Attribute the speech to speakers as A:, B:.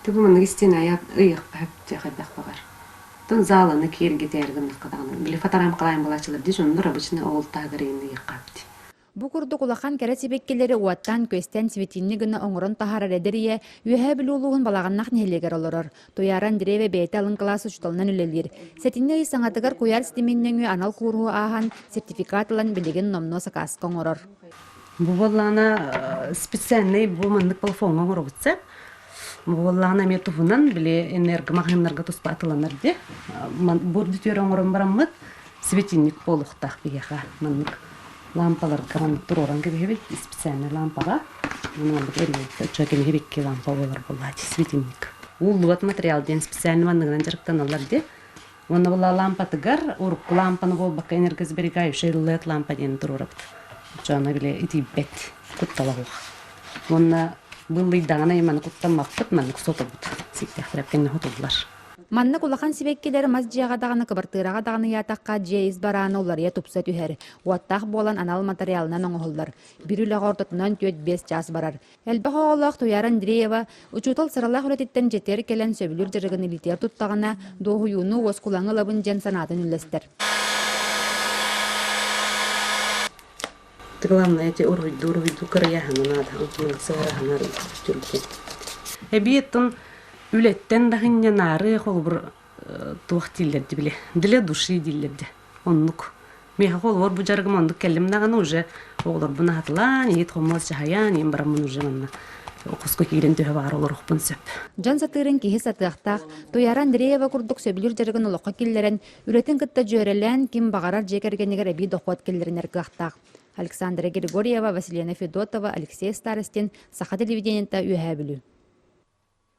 A: Тубу маны стена я ыйык хәптә хәдәк багар. Тон заланы кирге тәргән кадагны. Биле фотограф кылайын булачылар ди, шуны рабочный авыл тагырын ыйыккапты.
B: Бу курдук улахан кәрә сибеккелери уаттан көстән светинни гына оңорон тахарар эдерие, үһә билуулугун балаганнах нелегер олорор. Туяран древе бейте алын классы чуталнан үлелир. Сетинне саңатыгар куяр стиминнеңү анал куру ахан сертификатлан билеген номно сакас коңорор.
A: Бу боллана специальный бу мындык полфонга оңоробутса. Бу боллана метуфунан биле энергомагнитарга туспатыланар ди. Бурду төрөңөрөн бараммыт светинник болуктак бияга мындык. Лампалар каман туроран gibi специальный лампага. Мына чөкеме хебекке лампа болар булат светильник. Ул вот материал ден специальный мандыгынан жарыктан алар ди. Оны була лампа тыгар, урук лампаны болбак энергосберегающий LED лампа ден турорап. Жана биле итибет кутталагы. Оны булый дагана иман куттамаппыт, маны кусотобут. Сиктәхрәп кенне хотулар.
B: Манна кулахан сибеккелер мазжиага даганы кыбыртыырага даганы ятакка жейз бараны улария тупса түһәр. Уаттах болан анал материалынан оңоллар. Бирүләг ортотунан 4-5 час барар. Элбаха олақ туяран Дреева учутал сыралах үлетиттен жетер келен сөбүлүр жырыгын илитер туттагана доһуюну оскулаңы лабын жен санатын үлестер.
A: Главное эти урвиду караяханы надо, он сараханы жүрген. Эбиеттен үлеттен дагыннан нары холбур туактиллерди биле. Диле души диллерди. Оннук. Меха холбур бу жаргым ондук келдим даганы уже олар буна хатлан, ит хомос жахаян, им барамын уже манна. Окуско кирен төһө бар олар хупун сөп.
B: Жан сатырын киһи сатыактах, туяран Дреева курдук сөбүлүр жаргын улоққа киллерен, үретін кытта жөрелен ким багарар жекергенегер эби дохот киллеринер гахтах. Александра Григорьева, Василина Федотова, Алексей Старостин, Саха телевидениента Үһәбүлү.